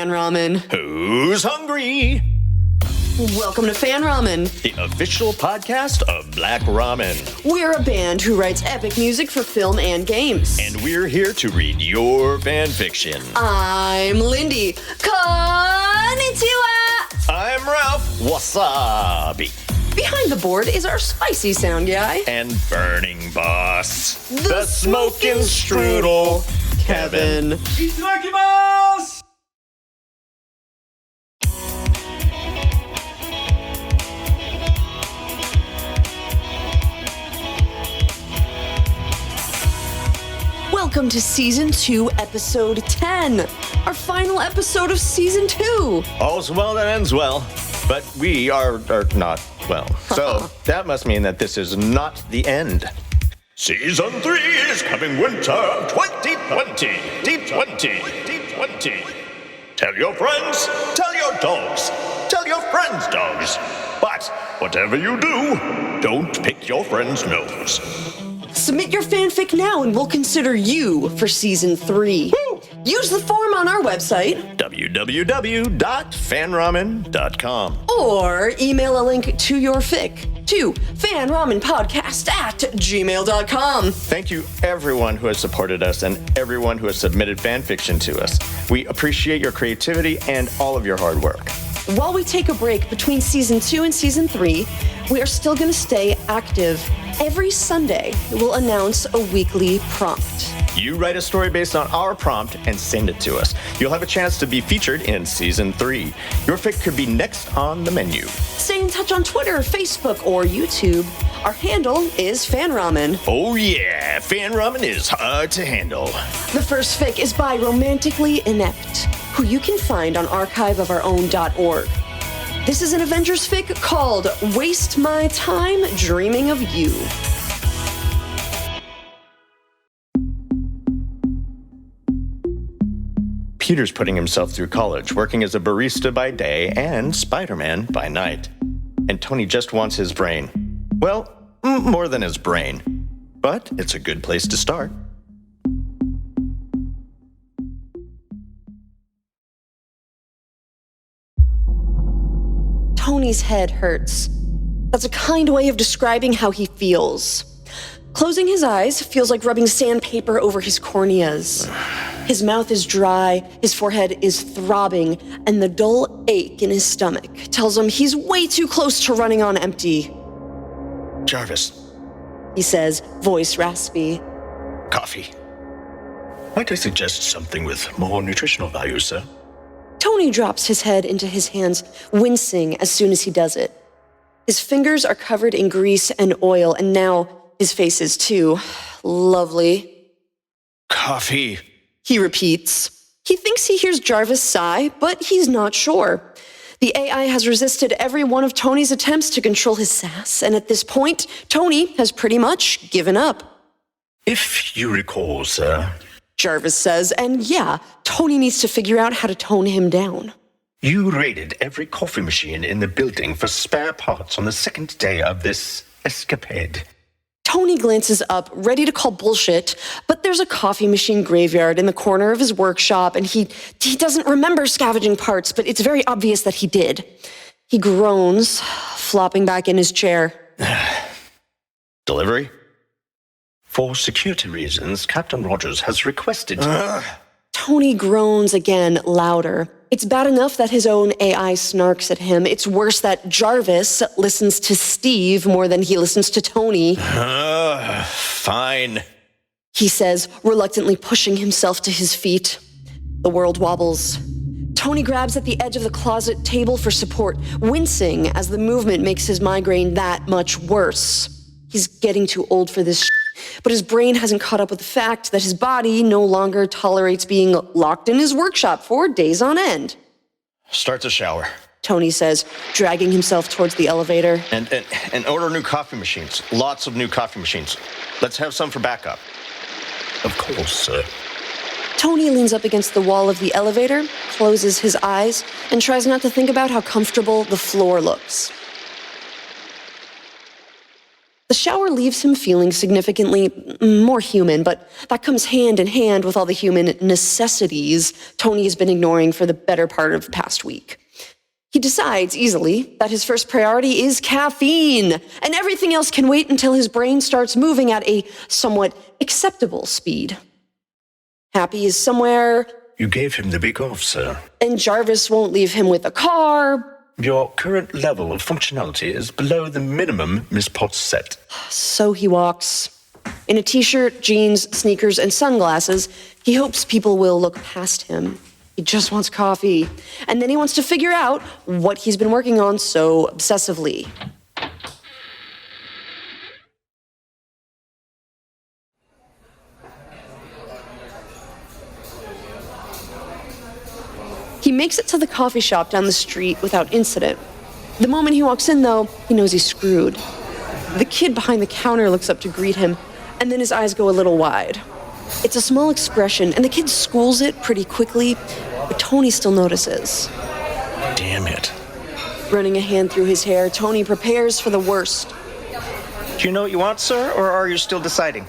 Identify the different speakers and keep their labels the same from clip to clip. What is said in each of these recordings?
Speaker 1: Fan Ramen.
Speaker 2: Who's hungry?
Speaker 1: Welcome to Fan Ramen,
Speaker 2: The official podcast of Black Ramen.
Speaker 1: We're a band who writes epic music for film and games.
Speaker 2: And we're here to read your fan fiction.
Speaker 1: I'm Lindy. Konnichiwa!
Speaker 2: I'm Ralph Wasabi.
Speaker 1: Behind the board is our spicy sound guy.
Speaker 2: And Burning Boss. The Smokin' Strudel, Kevin.
Speaker 3: Itadakimasu!
Speaker 1: Welcome to Season 2, Episode 10. Our final episode of Season 2.
Speaker 2: All's well that ends well. But we are not well. So that must mean that this is not the end. Season 3 is coming winter 2020. Tell your friends, tell your dogs, tell your friends' dogs. But whatever you do, don't pick your friend's nose.
Speaker 1: Submit your fanfic now and we'll consider you for Season 3.
Speaker 2: Woo!
Speaker 1: Use the form on our website,
Speaker 2: www.fanramen.com.
Speaker 1: or email a link to your fic to fanramenpodcast@gmail.com.
Speaker 2: Thank you everyone who has supported us and everyone who has submitted fan fiction to us. We appreciate your creativity and all of your hard work.
Speaker 1: While we take a break between Season 2 and Season 3, we are still going to stay active. Every Sunday, we'll announce a weekly prompt.
Speaker 2: You write a story based on our prompt and send it to us. You'll have a chance to be featured in Season 3. Your fic could be next on the menu.
Speaker 1: Stay in touch on Twitter, Facebook, or YouTube. Our handle is FanRamen.
Speaker 2: Oh yeah, Fan Ramen is hard to handle.
Speaker 1: The first fic is by Romanticallyinept, who you can find on archiveofourown.org. This is an Avengers fic called Waste My Time Dreaming of You.
Speaker 2: Peter's putting himself through college, working as a barista by day and Spider-Man by night. And Tony just wants his brain. Well, more than his brain. But it's a good place to start.
Speaker 1: Tony's head hurts. That's a kind way of describing how he feels. Closing his eyes feels like rubbing sandpaper over his corneas. His mouth is dry, his forehead is throbbing, and the dull ache in his stomach tells him he's way too close to running on empty.
Speaker 2: Jarvis,
Speaker 1: He says, voice raspy.
Speaker 2: coffee. Might I suggest something with more nutritional value, sir?
Speaker 1: Tony drops his head into his hands, wincing as soon as he does it. His fingers are covered in grease and oil, and now his face is too. Lovely.
Speaker 2: Coffee.
Speaker 1: He repeats. He thinks he hears Jarvis sigh, but he's not sure. The AI has resisted every one of Tony's attempts to control his sass, and at this point, Tony has pretty much given up.
Speaker 2: If you recall, sir,
Speaker 1: Jarvis says, and yeah, Tony needs to figure out how to tone him down.
Speaker 4: You raided every coffee machine in the building for spare parts on the second day of this escapade.
Speaker 1: Tony glances up, ready to call bullshit, but there's a coffee machine graveyard in the corner of his workshop, and he doesn't remember scavenging parts, but it's very obvious that he did. He groans, flopping back in his chair.
Speaker 2: Delivery?
Speaker 4: For security reasons, Captain Rogers has requested...
Speaker 1: Tony groans again, louder. It's bad enough that his own AI snarks at him. It's worse that Jarvis listens to Steve more than he listens to Tony.
Speaker 2: Fine.
Speaker 1: He says, reluctantly pushing himself to his feet. The world wobbles. Tony grabs at the edge of the closet table for support, wincing as the movement makes his migraine that much worse. He's getting too old for this but his brain hasn't caught up with the fact that his body no longer tolerates being locked in his workshop for days on end.
Speaker 2: Start the shower.
Speaker 1: Tony says, dragging himself towards the elevator.
Speaker 2: And order new coffee machines. Lots of new coffee machines. Let's have some for backup.
Speaker 4: Of course, sir.
Speaker 1: Tony leans up against the wall of the elevator, closes his eyes, and tries not to think about how comfortable the floor looks. The shower leaves him feeling significantly more human, but that comes hand in hand with all the human necessities Tony has been ignoring for the better part of the past week. He decides easily that his first priority is caffeine, and everything else can wait until his brain starts moving at a somewhat acceptable speed. Happy is somewhere,
Speaker 4: You gave him the week off, sir.
Speaker 1: and Jarvis won't leave him with a car.
Speaker 4: Your current level of functionality is below the minimum Miss Potts set.
Speaker 1: So he walks. In a t-shirt, jeans, sneakers, and sunglasses, he hopes people will look past him. He just wants coffee. And then he wants to figure out what he's been working on so obsessively. He makes it to the coffee shop down the street without incident. The moment he walks in, though, he knows he's screwed. The kid behind the counter looks up to greet him, and then his eyes go a little wide. It's a small expression, and the kid schools it pretty quickly, but Tony still notices.
Speaker 4: Damn it.
Speaker 1: Running a hand through his hair, Tony prepares for the worst.
Speaker 2: Do you know what you want, sir, or are you still deciding?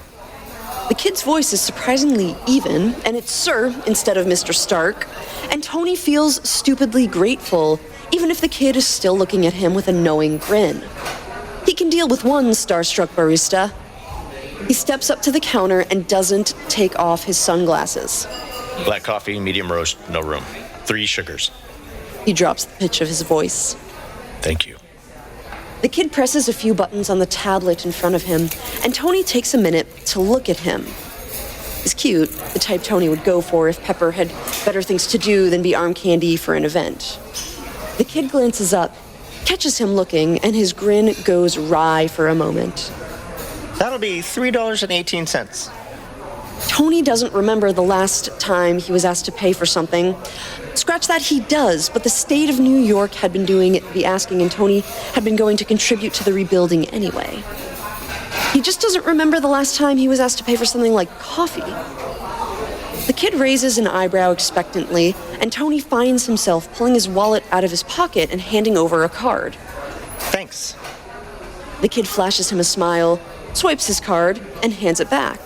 Speaker 1: The kid's voice is surprisingly even, and it's Sir instead of Mr. Stark, and Tony feels stupidly grateful, even if the kid is still looking at him with a knowing grin. He can deal with one starstruck barista. He steps up to the counter and doesn't take off his sunglasses.
Speaker 2: Black coffee, medium roast, no room. 3 sugars.
Speaker 1: He drops the pitch of his voice.
Speaker 4: Thank you.
Speaker 1: The kid presses a few buttons on the tablet in front of him, and Tony takes a minute to look at him. He's cute, the type Tony would go for if Pepper had better things to do than be arm candy for an event. The kid glances up, catches him looking, and his grin goes wry for a moment.
Speaker 2: That'll be $3.18.
Speaker 1: Tony doesn't remember the last time he was asked to pay for something. Scratch that, he does, but the state of New York had been doing the asking, and Tony had been going to contribute to the rebuilding anyway. He just doesn't remember the last time he was asked to pay for something like coffee. The kid raises an eyebrow expectantly, and Tony finds himself pulling his wallet out of his pocket and handing over a card.
Speaker 2: Thanks.
Speaker 1: The kid flashes him a smile, swipes his card, and hands it back.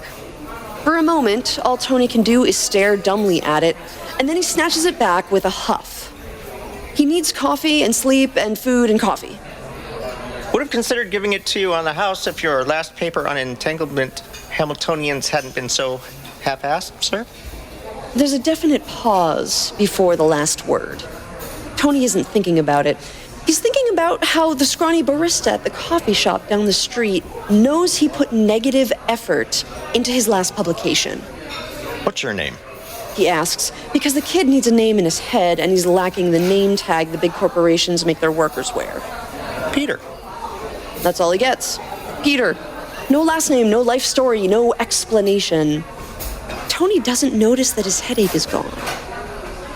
Speaker 1: For a moment, all Tony can do is stare dumbly at it, and then he snatches it back with a huff. He needs coffee and sleep and food and coffee.
Speaker 2: Would have considered giving it to you on the house if your last paper on entanglement Hamiltonians hadn't been so half-assed, sir.
Speaker 1: There's a definite pause before the last word. Tony isn't thinking about it. He's thinking about how the scrawny barista at the coffee shop down the street knows he put negative effort into his last publication.
Speaker 2: What's your name?
Speaker 1: He asks, because the kid needs a name in his head and he's lacking the name tag the big corporations make their workers wear.
Speaker 2: Peter.
Speaker 1: That's all he gets. Peter. No last name, no life story, no explanation. Tony doesn't notice that his headache is gone.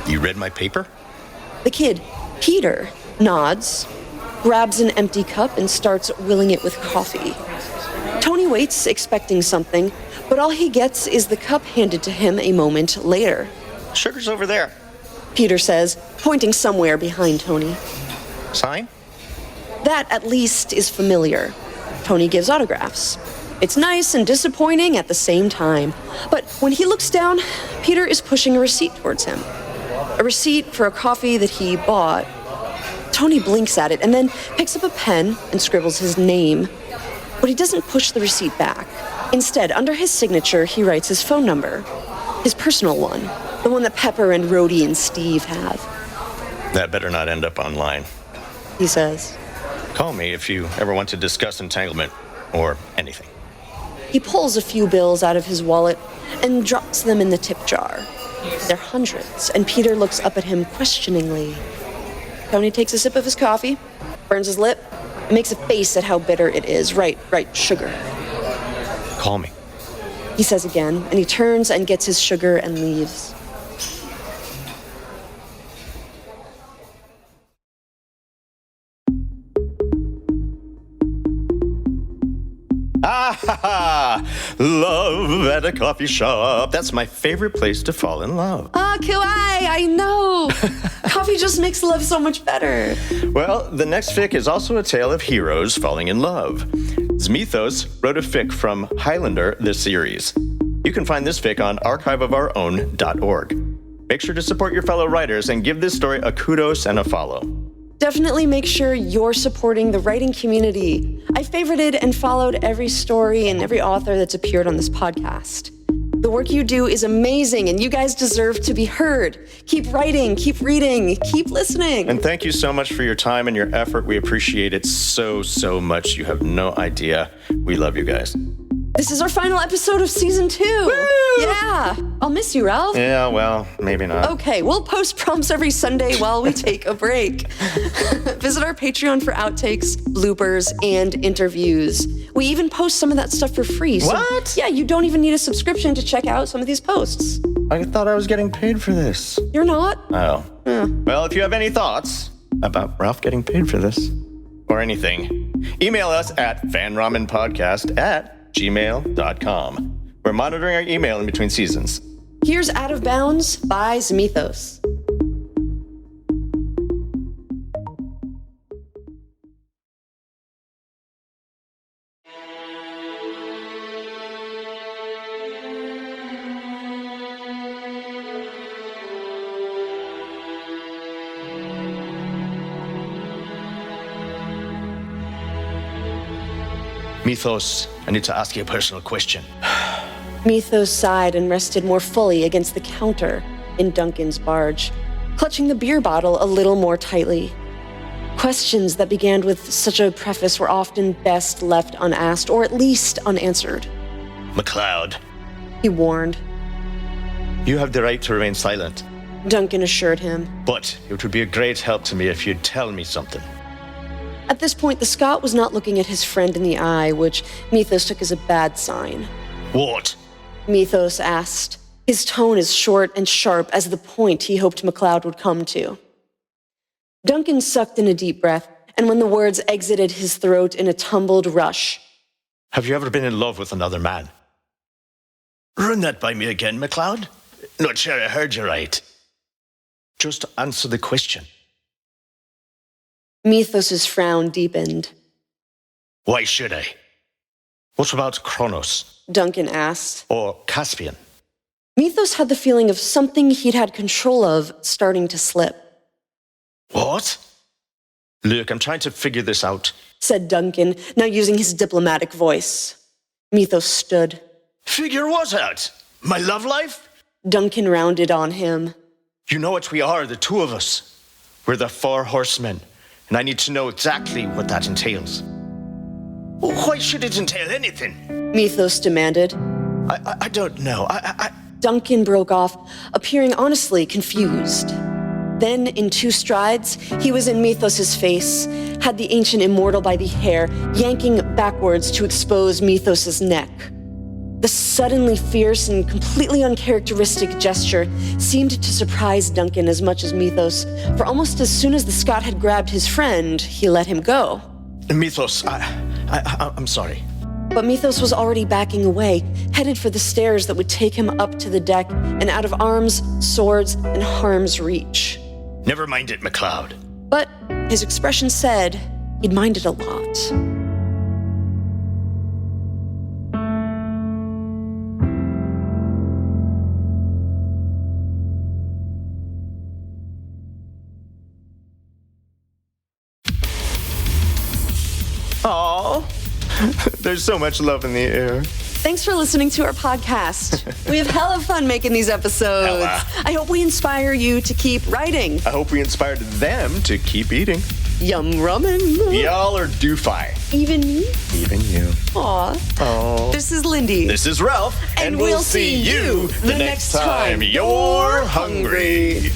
Speaker 2: You read my paper?
Speaker 1: The kid, Peter, nods, grabs an empty cup and starts willing it with coffee. Tony waits, expecting something, but all he gets is the cup handed to him a moment later.
Speaker 2: Sugar's over there.
Speaker 1: Peter says, pointing somewhere behind Tony.
Speaker 2: Sign?
Speaker 1: That, at least, is familiar. Tony gives autographs. It's nice and disappointing at the same time. But when he looks down, Peter is pushing a receipt towards him. A receipt for a coffee that he bought. Tony blinks at it and then picks up a pen and scribbles his name. But he doesn't push the receipt back. Instead, under his signature, he writes his phone number. His personal one. The one that Pepper and Rhodey and Steve have.
Speaker 2: That better not end up online.
Speaker 1: He says.
Speaker 2: Call me if you ever want to discuss entanglement or anything.
Speaker 1: He pulls a few bills out of his wallet and drops them in the tip jar. They're hundreds, and Peter looks up at him questioningly. Tony takes a sip of his coffee, burns his lip, and makes a face at how bitter it is. Right, sugar.
Speaker 2: Call me.
Speaker 1: He says again, and he turns and gets his sugar and leaves.
Speaker 2: Ah ha ha! Love at a coffee shop. That's my favorite place to fall in love.
Speaker 1: Ah, kawaii, I know! Coffee just makes love so much better.
Speaker 2: Well, the next fic is also a tale of heroes falling in love. Zmethos wrote a fic from Highlander, the series. You can find this fic on archiveofourown.org. Make sure to support your fellow writers and give this story a kudos and a follow.
Speaker 1: Definitely make sure you're supporting the writing community. I favorited and followed every story and every author that's appeared on this podcast. The work you do is amazing, and you guys deserve to be heard. Keep writing, keep reading, keep listening.
Speaker 2: And thank you so much for your time and your effort. We appreciate it so much. You have no idea. We love you guys.
Speaker 1: This is our final episode of season 2. Woo! Yeah. I'll miss you, Ralph.
Speaker 2: Yeah, well, maybe not.
Speaker 1: Okay, we'll post prompts every Sunday while we take a break. Visit our Patreon for outtakes, bloopers, and interviews. We even post some of that stuff for free. So,
Speaker 2: what?
Speaker 1: Yeah, you don't even need a subscription to check out some of these posts.
Speaker 2: I thought I was getting paid for this.
Speaker 1: You're not?
Speaker 2: Oh. Well, if you have any thoughts about Ralph getting paid for this, or anything, email us at fanramenpodcast@gmail.com. We're monitoring our email in between seasons.
Speaker 1: Here's Out of Bounds by Zmethos.
Speaker 2: Zmethos, I need to ask you a personal question.
Speaker 1: Zmethos sighed and rested more fully against the counter in Duncan's barge, clutching the beer bottle a little more tightly. Questions that began with such a preface were often best left unasked, or at least unanswered.
Speaker 2: McLeod,
Speaker 1: He warned.
Speaker 2: you have the right to remain silent,
Speaker 1: Duncan assured him.
Speaker 2: but it would be a great help to me if you'd tell me something.
Speaker 1: At this point, the Scot was not looking at his friend in the eye, which Zmethos took as a bad sign.
Speaker 2: What?
Speaker 1: Zmethos asked, his tone as short and sharp as the point he hoped McLeod would come to. Duncan sucked in a deep breath, and when the words exited his throat in a tumbled rush,
Speaker 2: Have you ever been in love with another man? Run that by me again, McLeod. Not sure I heard you right. Just answer the question.
Speaker 1: Zmethos' frown deepened.
Speaker 2: Why should I? What about Kronos?
Speaker 1: Duncan asked.
Speaker 2: Or Caspian?
Speaker 1: Zmethos had the feeling of something he'd had control of starting to slip.
Speaker 2: What? Look, I'm trying to figure this out.
Speaker 1: Said Duncan, now using his diplomatic voice. Zmethos stood.
Speaker 2: Figure what out? My love life?
Speaker 1: Duncan rounded on him.
Speaker 2: You know what we are, the two of us. We're the 4 horsemen, and I need to know exactly what that entails. Why should it entail anything?
Speaker 1: Zmethos demanded.
Speaker 2: I don't know.
Speaker 1: Duncan broke off, appearing honestly confused. Then, in 2 strides, he was in Zmethos' face, had the ancient immortal by the hair, yanking backwards to expose Zmethos' neck. The suddenly fierce and completely uncharacteristic gesture seemed to surprise Duncan as much as Zmethos, for almost as soon as the Scot had grabbed his friend, he let him go.
Speaker 2: Zmethos, I'm sorry.
Speaker 1: But Zmethos was already backing away, headed for the stairs that would take him up to the deck and out of arms, swords, and harm's reach.
Speaker 2: Never mind it, McLeod.
Speaker 1: But his expression said he'd minded a lot.
Speaker 2: Aww. There's so much love in the air.
Speaker 1: Thanks for listening to our podcast. We have hella fun making these episodes.
Speaker 2: Hella.
Speaker 1: I hope we inspire you to keep writing.
Speaker 2: I hope we inspired them to keep eating.
Speaker 1: Yum ramen.
Speaker 2: Y'all are doofy.
Speaker 1: Even me?
Speaker 2: Even you.
Speaker 1: Aw.
Speaker 2: Oh.
Speaker 1: This is Lindy.
Speaker 2: This is Ralph.
Speaker 1: And we'll see you the next time
Speaker 2: you're hungry.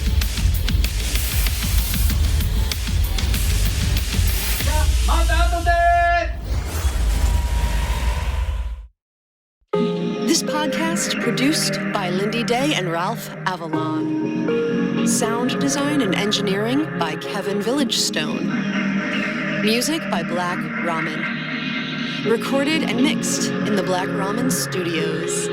Speaker 1: This podcast produced by Lindy Day and Ralph Avalon. Sound design and engineering by Kevin Villagestone. Music by Black Ramen. Recorded and mixed in the Black Ramen Studios.